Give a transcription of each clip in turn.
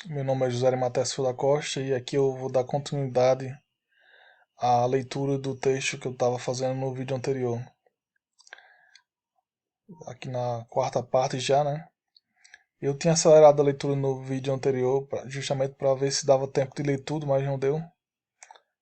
Meu nome é José Matheus da Costa e aqui eu vou dar continuidade à leitura do texto que eu estava fazendo no vídeo anterior. Aqui na quarta parte já, né? Eu tinha acelerado a leitura no vídeo anterior justamente para ver se dava tempo de ler tudo, mas não deu.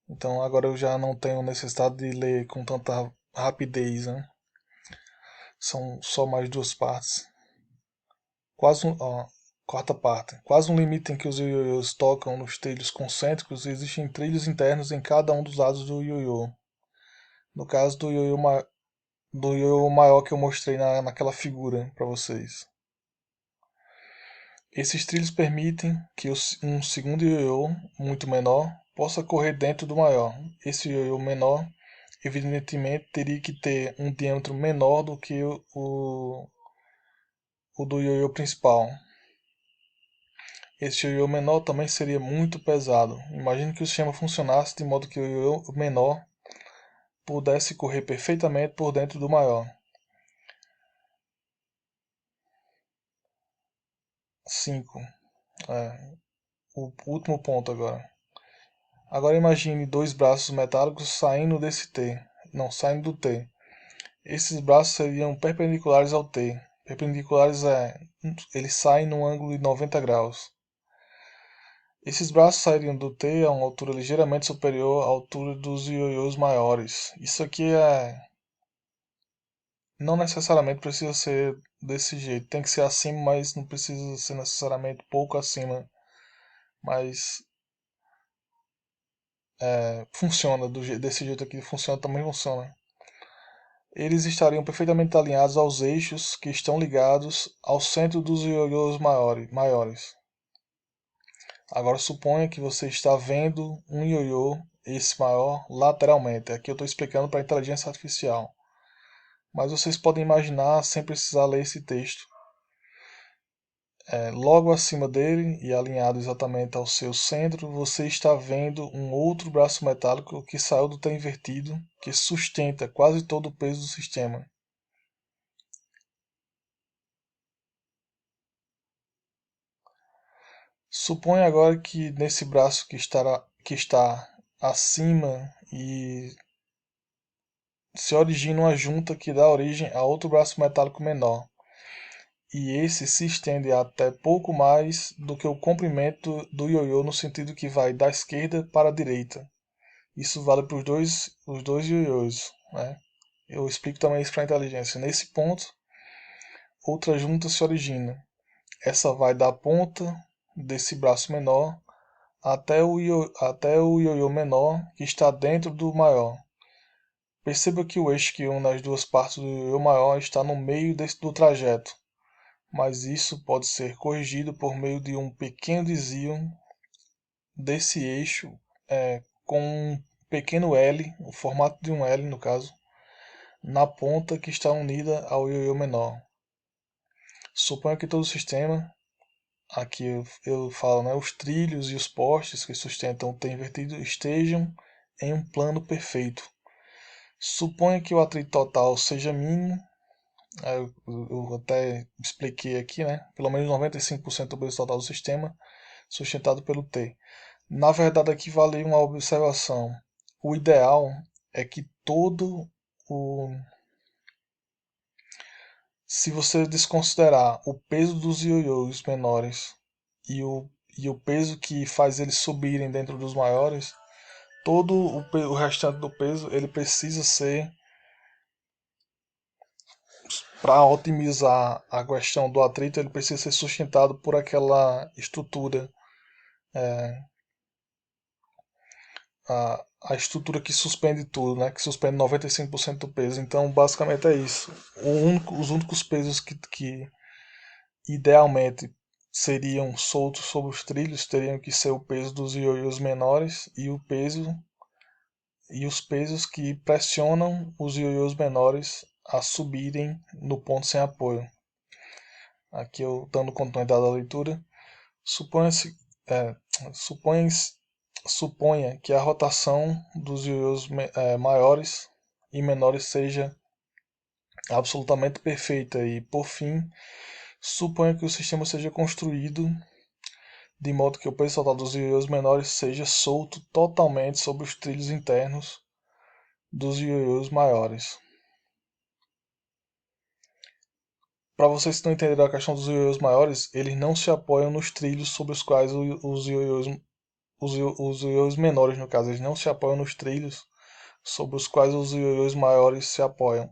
Então agora eu já não tenho necessidade de ler com tanta rapidez, né? São só mais duas partes. Quarta parte. Quase um limite em que os ioiôs tocam nos trilhos concêntricos, existem trilhos internos em cada um dos lados do ioiô. No caso do ioiô maior que eu mostrei naquela figura para vocês. Esses trilhos permitem que um segundo ioiô, muito menor, possa correr dentro do maior. Esse ioiô menor, evidentemente, teria que ter um diâmetro menor do que o do ioiô principal. Esse ioiô menor também seria muito pesado. Imagine que o sistema funcionasse de modo que o ioiô menor pudesse correr perfeitamente por dentro do maior. 5. O último ponto agora. Agora imagine dois braços metálicos saindo desse T. Não, saindo do T. Esses braços seriam perpendiculares ao T. Perpendiculares eles saem num ângulo de 90 graus. Esses braços sairiam do T a uma altura ligeiramente superior à altura dos ioiôs maiores. Isso aqui não necessariamente precisa ser desse jeito. Tem que ser acima, mas não precisa ser necessariamente pouco acima. Mas funciona desse jeito aqui. Funciona, também funciona. Eles estariam perfeitamente alinhados aos eixos que estão ligados ao centro dos ioiôs maiores. Agora suponha que você está vendo um ioiô, esse maior, lateralmente. Aqui eu estou explicando para a inteligência artificial. Mas vocês podem imaginar sem precisar ler esse texto. Logo acima dele e alinhado exatamente ao seu centro, você está vendo um outro braço metálico que saiu do T invertido, que sustenta quase todo o peso do sistema. Suponha agora que nesse braço que está acima e se origina uma junta que dá origem a outro braço metálico menor, e esse se estende até pouco mais do que o comprimento do ioiô no sentido que vai da esquerda para a direita. Isso vale para os dois ioiôs, né? Eu explico também isso para a inteligência. Nesse ponto, outra junta se origina. Essa vai da ponta desse braço menor até o ioiô menor que está dentro do maior. Perceba que o eixo que une as duas partes do ioiô maior está no meio do trajeto, mas isso pode ser corrigido por meio de um pequeno desvio desse eixo com um pequeno L, o formato de um L no caso, na ponta que está unida ao ioiô menor. Suponha que todo o sistema, aqui eu falo, né, os trilhos e os postes que sustentam o T invertido estejam em um plano perfeito. Suponha que o atrito total seja mínimo, eu até expliquei aqui, né? Pelo menos 95% do peso total do sistema sustentado pelo T. Na verdade, aqui vale uma observação. O ideal é que todo o. Se você desconsiderar o peso dos ioiôs menores e o peso que faz eles subirem dentro dos maiores, todo o restante do peso ele precisa ser para otimizar a questão do atrito, ele precisa ser sustentado por aquela estrutura, a estrutura que suspende tudo, né? Que suspende 95% do peso. Então, basicamente é isso. Os únicos pesos que idealmente seriam soltos sobre os trilhos teriam que ser o peso dos ioiôs menores e os pesos que pressionam os ioiôs menores a subirem no ponto sem apoio. Aqui eu dando continuidade à leitura. Suponha-se, é, suponha, suponha que a rotação dos ioiôs maiores e menores seja absolutamente perfeita e, por fim, suponha que o sistema seja construído de modo que o peso total dos ioiôs menores seja solto totalmente sobre os trilhos internos dos ioiôs maiores. Para vocês que não entenderam a questão dos ioiôs maiores, eles não se apoiam nos trilhos sobre os quais os ioiôs menores, no caso, eles não se apoiam nos trilhos sobre os quais os ioiôs maiores se apoiam.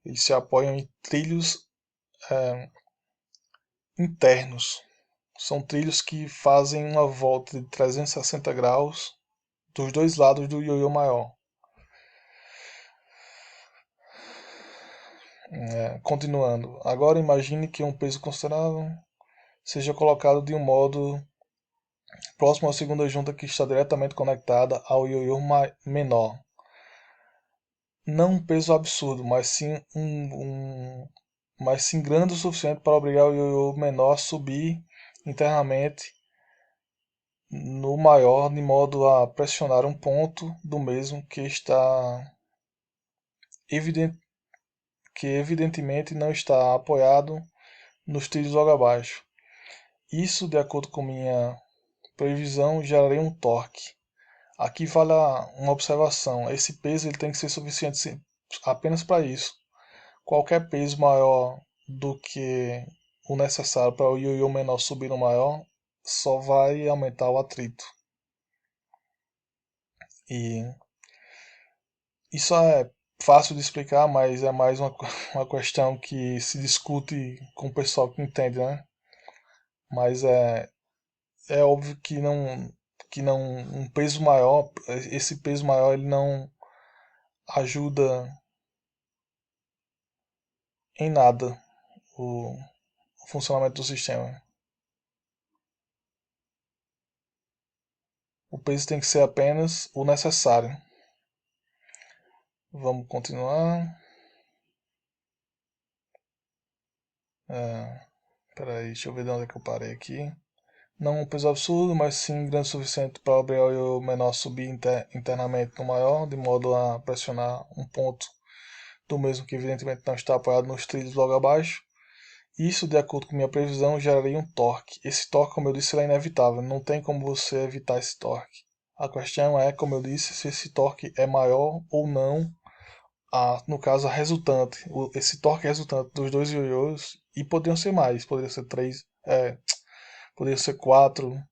Eles se apoiam em trilhos internos. São trilhos que fazem uma volta de 360 graus dos dois lados do ioiô maior. Continuando. Agora imagine que um peso considerável seja colocado de um modo próximo à segunda junta que está diretamente conectada ao ioiô menor. Não um peso absurdo, mas sim grande o suficiente para obrigar o ioiô menor a subir internamente no maior, de modo a pressionar um ponto do mesmo que evidentemente não está apoiado nos trilhos logo abaixo. Isso, de acordo com minha previsão, geraria um torque. Aqui vale uma observação: esse peso ele tem que ser suficiente apenas para isso. Qualquer peso maior do que o necessário para o ioiô menor subir no maior só vai aumentar o atrito. E isso é fácil de explicar, mas é mais uma questão que se discute com o pessoal que entende, né? Mas é óbvio que não um peso maior, esse peso maior ele não ajuda em nada o funcionamento do sistema. O peso tem que ser apenas o necessário. Vamos continuar. Peraí, deixa eu ver de onde é que eu parei aqui. Não um peso absurdo, mas sim grande o suficiente para o menor subir internamente no maior, de modo a pressionar um ponto do mesmo que evidentemente não está apoiado nos trilhos logo abaixo. Isso, de acordo com minha previsão, geraria um torque. Esse torque, como eu disse, é inevitável, não tem como você evitar esse torque. A questão é, como eu disse, se esse torque é maior ou não, no caso, a resultante. Esse torque resultante dos dois ioiôs, e poderiam ser mais, poderiam ser três, poderiam ser quatro,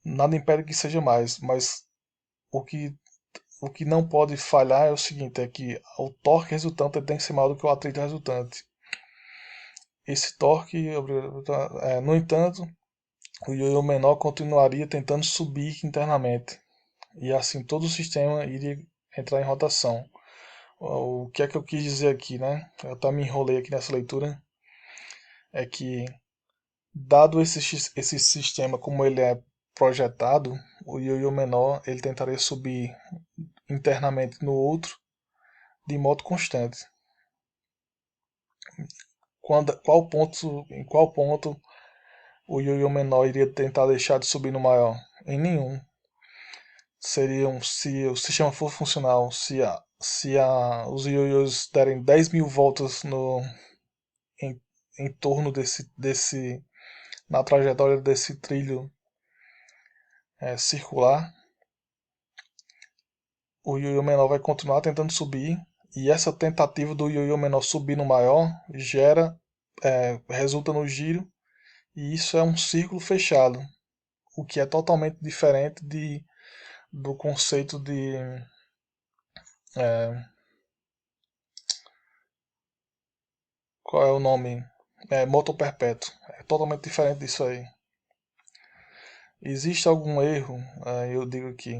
nada impede que seja mais, mas o que, o que não pode falhar é o seguinte, é que o torque resultante tem que ser maior do que o atrito resultante. Esse torque, no entanto, o ioiô menor continuaria tentando subir internamente, e assim todo o sistema iria entrar em rotação. O que é que eu quis dizer aqui, né? Eu até me enrolei aqui nessa leitura. É que, dado esse sistema como ele é projetado, o ioiô menor ele tentaria subir internamente no outro de modo constante. Em qual ponto o ioiô menor iria tentar deixar de subir no maior? Em nenhum. Se o sistema for funcional, os ioiôs derem 10.000 voltas em, em torno na trajetória desse trilho circular, o ioiô menor vai continuar tentando subir, e essa tentativa do ioiô menor subir no maior resulta no giro, e isso é um círculo fechado, o que é totalmente diferente do conceito de é, qual é o nome? Motor perpétuo. É totalmente diferente disso aí. Existe algum erro, eu digo aqui,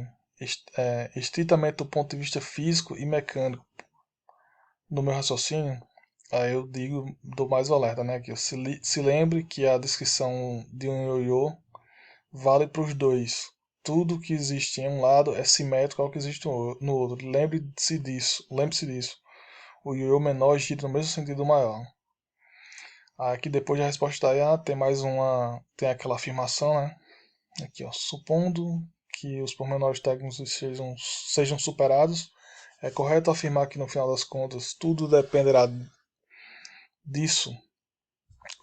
estritamente do ponto de vista físico e mecânico no meu raciocínio? Aí eu digo, dou mais o alerta, né? Que se lembre que a descrição de um ioiô vale para os dois. Tudo que existe em um lado é simétrico ao que existe no outro. Lembre-se disso. Lembre-se disso. O ioiô menor gira no mesmo sentido do maior. Aqui depois da resposta da tem mais uma. Tem aquela afirmação, né? Aqui, ó. Supondo que os pormenores técnicos sejam superados, é correto afirmar que no final das contas tudo dependerá disso,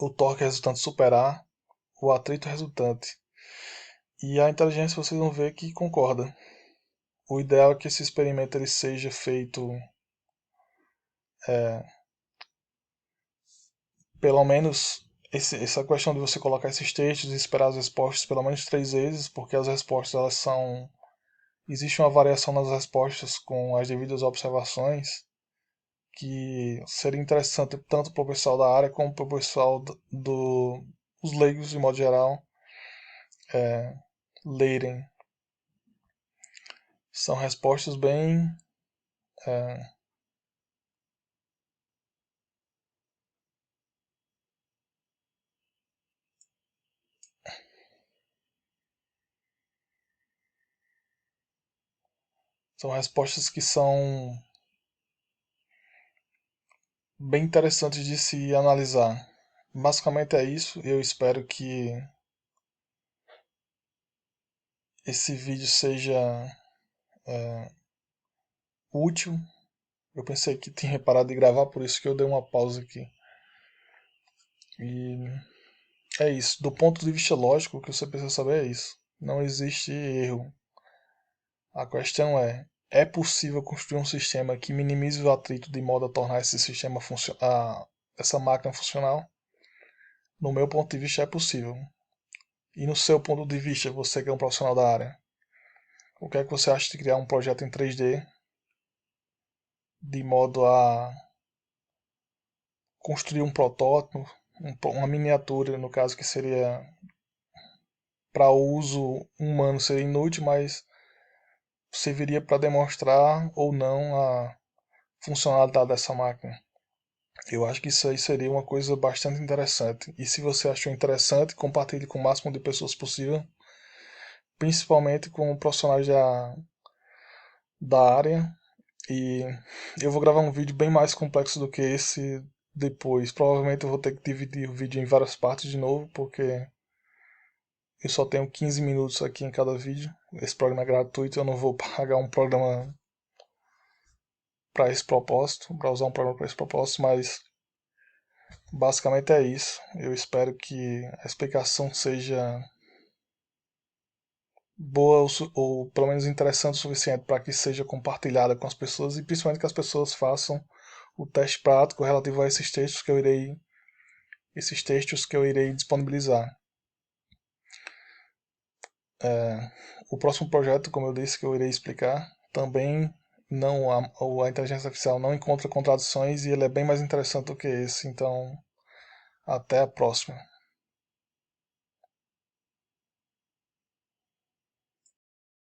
o torque resultante superar o atrito resultante. E a inteligência vocês vão ver que concorda. O ideal é que esse experimento ele seja feito é, pelo menos essa questão de você colocar esses textos e esperar as respostas pelo menos 3 vezes, porque as respostas elas são existe uma variação nas respostas com as devidas observações que seria interessante tanto para o pessoal da área como para o pessoal os leigos de modo geral lerem. São respostas bem é, são respostas que são bem interessantes de se analisar. Basicamente é isso. Eu espero que esse vídeo seja útil. Eu pensei que tinha parado de gravar, por isso que eu dei uma pausa aqui. E é isso. Do ponto de vista lógico, o que você precisa saber é isso. Não existe erro. A questão é possível construir um sistema que minimize o atrito de modo a tornar esse sistema essa máquina funcional? No meu ponto de vista é possível. E no seu ponto de vista, você que é um profissional da área, o que é que você acha de criar um projeto em 3D de modo a construir um protótipo, uma miniatura, no caso que seria para uso humano seria inútil, mas serviria para demonstrar ou não a funcionalidade dessa máquina. Eu acho que isso aí seria uma coisa bastante interessante. E se você achou interessante, compartilhe com o máximo de pessoas possível, principalmente com profissionais da área. E eu vou gravar um vídeo bem mais complexo do que esse depois. Provavelmente eu vou ter que dividir o vídeo em várias partes de novo, porque eu só tenho 15 minutos aqui em cada vídeo. Esse programa é gratuito, eu não vou pagar um programa para esse propósito, para usar um programa para esse propósito, mas basicamente é isso. Eu espero que a explicação seja boa ou pelo menos interessante o suficiente para que seja compartilhada com as pessoas e principalmente que as pessoas façam o teste prático relativo a esses textos que eu irei disponibilizar. O próximo projeto, como eu disse, que eu irei explicar, também não a inteligência artificial não encontra contradições e ele é bem mais interessante do que esse. Então, até a próxima.